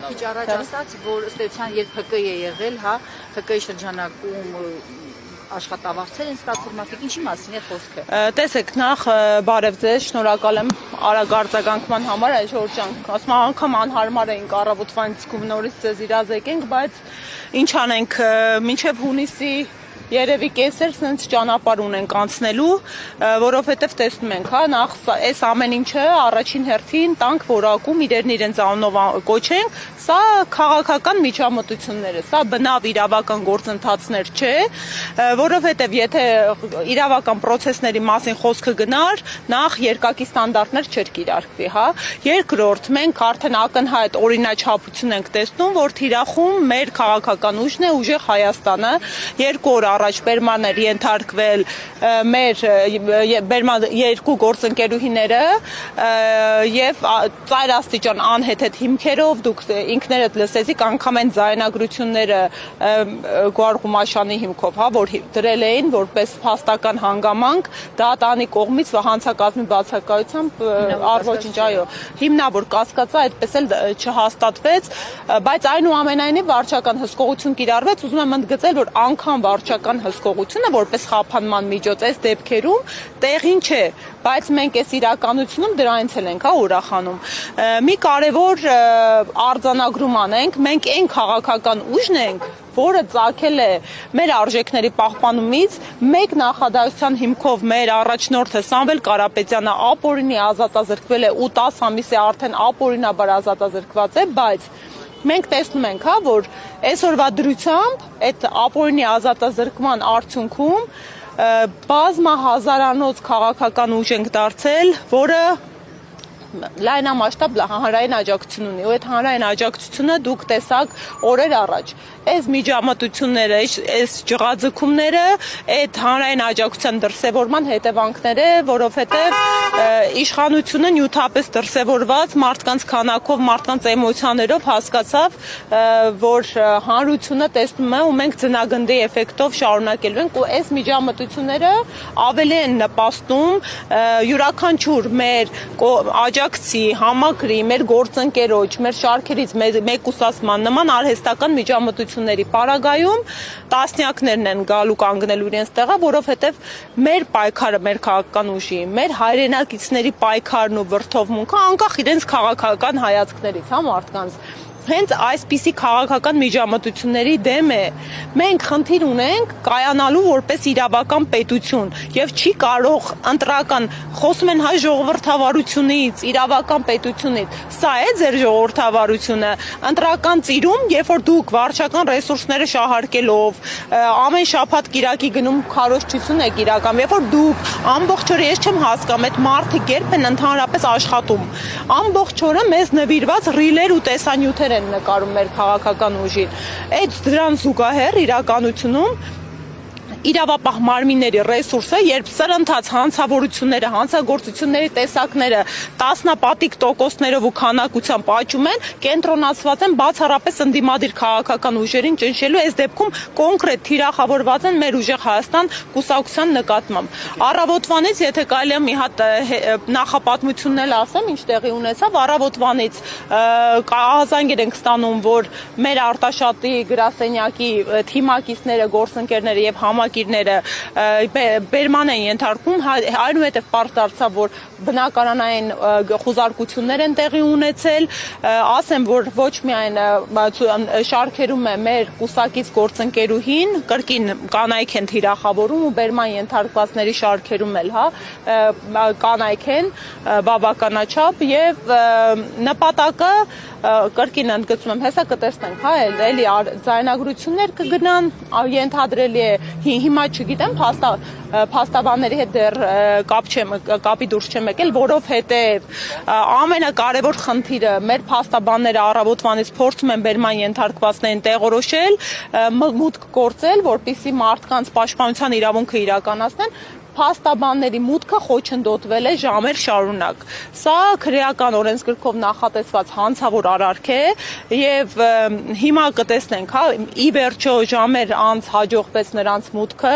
քիչ առաջ ասաց, որ ըստ էության երբ ՀԿ-ը եղել, հա, ՀԿ-ի շրջանակում աշխատավարձեր են ստացել մարդիկ, ինչի մասին է խոսքը։ Տեսեք, նախ բարև ձեզ, շնորհակալ եմ արագ արձագանքման համար, այս Ժորժ ջան, ասում եմ անգամ անհարմար էինք առավոտվանից նորից ձեզ իրազեկենք, բայց ինչ անենք, մինչև հունիսի Երևի կեսեր սենց ճանապարհ ունենք անցնելու, որովհետև տեսնում ենք, հա, նախ այս ամեն ինչը առաջին հերթին տանք որակում իրենց անունով կոչենք, սա քաղաքական միջամտություններ է, սա բնավ իրավական գործընթացներ չէ, որովհետև եթե իրավական process-ների մասին խոսքը գնար, նախ երկակի ստանդարտներ չէր կիրարկվի, հա, երկրորդ մենք արդեն ակնհայտ օրինաչափություն ենք տեսնում, որ թիրախում մեր քաղաքական ուժն է, ուժեղ Հայաստանը, երկու օր առաջ բերման էր ենթարկվել մեր երկու գործընկերուհիները եւ ծայրաստիճան անհեթեթ հիմքերով դուք ինքներդ լսեցիք անգամ այն ձայնագրությունները Գոհար հիմքով, հա, որ դրել էին որպես փաստական հանգամանք դատանի կողմից հանցակազմի բացակայությամբ առոչինչ, այո, հիմնավոր կասկածը այդպես էլ չհաստատվեց, բայց այնուամենայնիվ վարչական հսկողություն կիրառվեց, ուզում եմ ընդգծել, որ անգամ վարչական հսկողությունը որպես խափանման միջոց այս դեպքերում տեղին չէ, բայց մենք այս իրականությունում դրանից էլ ենք ուրախանում։ Մի կարևոր արձանագրում անենք, մենք այն քաղաքական ուժն ենք, որը ծագել է մեր արժեքների պահպանումից, մեկ նախադասության հիմքով մեր առաջնորդը Սամվել Կարապետյանը ապօրինի ազատազրկվել է ու 10 ամիս է արդեն ապօրինաբար ազատազրկված է, բայց մենք տեսնում ենք, հա, որ այսօրվա դրությամբ այդ ապօրինի ազատազրկման արդյունքում բազմահազարանոց քաղաքական ուժ ենք դարձել, որը լայնամասշտաբ հանրային աջակցություն ունի, ու այդ հանրային աջակցությունը դուք տեսաք օրեր առաջ։ Այս միջամտությունները, այս ջղաձգումները, այդ հանրային աջակցության դրսևորման հետևանքներ է, որովհետև իշխանությունը նյութապես դրսևորված մարդկանց քանակով, մարդկանց էմոցիաներով հասկացավ, որ հանրությունը տեսնում է ու մենք ձնագնդի էֆեկտով շարունակելու ենք, ու այս միջամտությունները ավելի են նպաստում յուրաքանչյուր մեր աջակցի, համակրի, մեր գործընկերոջ, մեր շարքերից մեկուսացման նման արհեստական միջամտությունների պարագայում տասնյակներն են գալու կանգնելու իրենց տեղը, որովհետև մեր պայքարը, մեր քաղաքական ուժի, մեր հայրենակիցների պայքարն ու վրդովմունքը անկախ իրենց քաղաքական հայացքներից, հա, մարդկանց հենց այսպիսի քաղաքական միջամտությունների դեմ է։ Մենք խնդիր ունենք կայանալու որպես իրավական պետություն եւ չի կարող ընտրական խոսում են հայ ժողովրդավարությունից, իրավական պետությունից։ Սա է ձեր ժողովրդավարությունը, ընտրական ծիրում, երբ որ դուք վարչական ռեսուրսները շահարկելով ամեն շաբաթ կիրակի գնում քարոզչություն եք իրական, երբ որ դուք ամբողջ օրը ես չեմ հասկանում այդ մարդիկ երբ են ընդհանրապես աշխատում։ Ամբողջ օրը մեզ նվիրված ռիլեր ու տեսանյութեր են նկարում մեր քաղաքական ուժին։ Այդ դրան զուգահեռ իրականությունում իրավապահ մարմինների ռեսուրսը, երբ սրընթաց հանցավորությունները, հանցագործությունների տեսակները տասնապատիկ տոկոսներով ու քանակությամբ աճում են, կենտրոնացված են բացառապես ընդդիմադիր քաղաքական ուժերին ճնշելու, այս դեպքում կոնկրետ թիրախավորված են մեր ուժեղ Հայաստան կուսակցության նկատմամբ։ Առավոտվանից, եթե կարելի է մի հատ նախապատմությունն էլ ասեմ, ինչ տեղի ունեցավ, առավոտվանից ահազանգեր ենք ստանում, որ մեր Արտաշատի գրասենյակի թիմակիցները, գործընկերները եւ համակիրները բերման են ենթարկում, այնուհետև պարզ դարձավ, որ բնակարանային խուզարկություններ են տեղի ունեցել, ասեմ, որ ոչ միայն շարքերում է մեր կուսակից գործընկերուհին, կրկին կանայք են թիրախավորում ու բերման ենթարկվածների շարքերում էլ, հա, կանայք են բավականաչափ եւ նպատակը կրկին ընդգծում եմ, հեսա կտեսնենք, հա, էլի ձայնագրություններ կգնան, ենթադրելի է, հիմա չգիտեմ, փաստաբանների հետ դեռ կապի դուրս չեմ եկել, որովհետև ամենակարևոր խնդիրը մեր փաստաբանները առավոտվանից փորձում են բերման ենթարկվածներին տեղորոշել, մուտք գործել, որպեսզի մարդկանց պաշտպանության իրավունքը իրականացնեն, փաստաբանների մուտքը խոչընդոտվել է ժամեր շարունակ։ Սա քրեական օրենսգրքով նախատեսված հանցավոր արարք է եւ հիմա կտեսնենք, հա, ի վերջո ժամեր անց հաջողվեց նրանց մուտքը։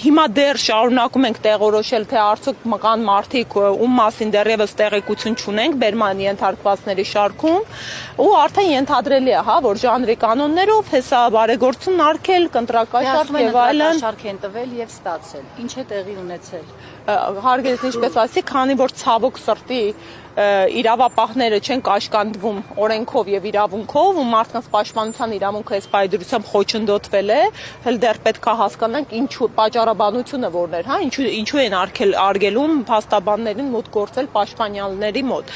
Հիմա դեռ շարունակում ենք տեղորոշել, թե արդյոք կան մարդիկ, ում մասին դեռևս տեղեկություն չունենք բերման ենթարկվածների շարքում, ու արդեն ենթադրելի է, հա, որ ժանրի կանոններով հեսա բարեգործություն արգել, կընտրակաշարք եւ այլն շարք են տվել եւ ստացել։ Ինչ է տեղի ունեցել։ Հարգելի ինչպես ասի, քանի որ ցավոք սրտի իրավապահները չեն կաշկանդվում օրենքով եւ իրավունքով ու մարդկանց պաշտպանության իրավունքը այս պայդրությամբ խոչընդոտվել է, հəl դեռ պետք է հասկանանք ինչու պատճառաբանությունը որն էր, հա, ինչու են արգելում փաստաբաններին մոտ գործել պաշտպանյալների մոտ։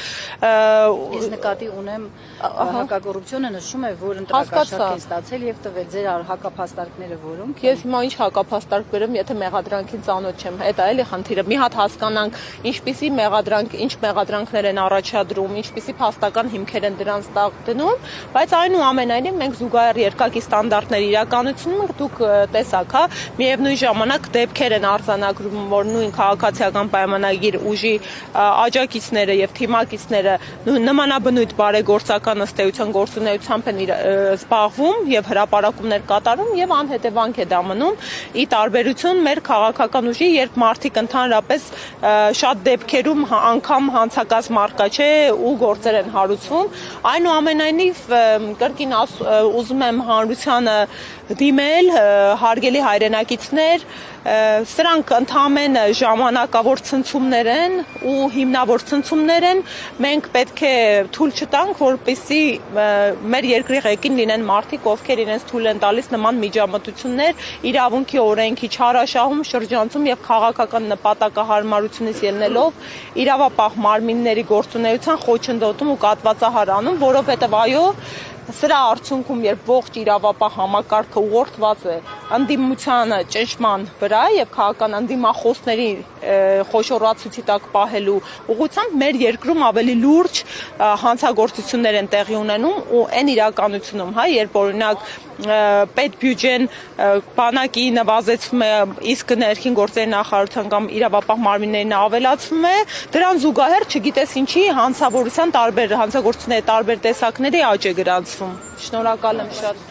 Ես նկատի ունեմ հակակոռուպցիոնը նշում է, որ ընտրակաշարք են ստացել եւ տվել ձեր հակափաստարկները որոնք։ Ես հիմա ինչ հակափաստարկ բերեմ, եթե մեղադրանքին ծանոթ չեմ։ Դա էլի խնդիրը։ Մի հատ հասկանանք ինչպիսի մեղադրանք, ինչ մեղադրանքներ են առաջադրում, ինչպիսի փաստական հիմքեր են դրանց տակ դնում, բայց այնուամենայնիվ մենք զուգահեռ երկակի ստանդարտների իրականությունում դուք տեսաք, հա, միևնույն ժամանակ դեպքեր են արձանագրում, որ նույն քաղաքացիական պայմանագիր ուժի աջակիցները եւ թիմակիցները նմանաբնույթ բարեգործական ըստեյության գործունեությամբ են զբաղվում եւ հրապարակումներ կատարում եւ անհետևանք է դա մնում, ի տարբերություն մեր քաղաքական ուժի, երբ մարդիկ ընդհանրապես շատ դեպքերում անգամ հանցակազմ արկա չէ ու գործեր են հարուցվում, այնուամենայնիվ կրկին ուզում եմ հանրությանը դիմել, հարգելի հայրենակիցներ, սրանք ընդհանրապես ժամանակավոր ցնցումներ են ու հիմնավոր ցնցումներ են, մենք պետք է թույլ չտանք, որպեսզի մեր երկրի ղեկին լինեն մարդիկ, ովքեր իրենց թույլ են տալիս նման միջամտություններ իրավունքի օրենքի չարաշահում, շրջանցում եւ քաղաքական նպատակահարմարությունից ելնելով իրավապահ մարմինների գործունեության խոչընդոտում ու կատվածահար անում, որովհետեւ այո, սրա արդյունքում երբ ողջ իրավապահ համակարգը ուղղորդված է ընդդիմությանը ճնշման վրա եւ քաղաքական ընդդիմախոսների խոշորացուցի տակ պահելու ուղղությամբ մեր երկրում ավելի լուրջ հանցագործություններ են տեղի ունենում ու այն իրականությունում, հա, երբ օրինակ պետբյուջեն բանակի նվազեցվում է, իսկ ներքին գործերի նախարարության կամ իրավապահ մարմիններին ավելացվում է, դրան զուգահեռ չգիտես ինչի հանցավորության տարբեր հանցագործությունների տարբեր տեսակների աճ է գրանցվում։ Շնորհակալ եմ շատ։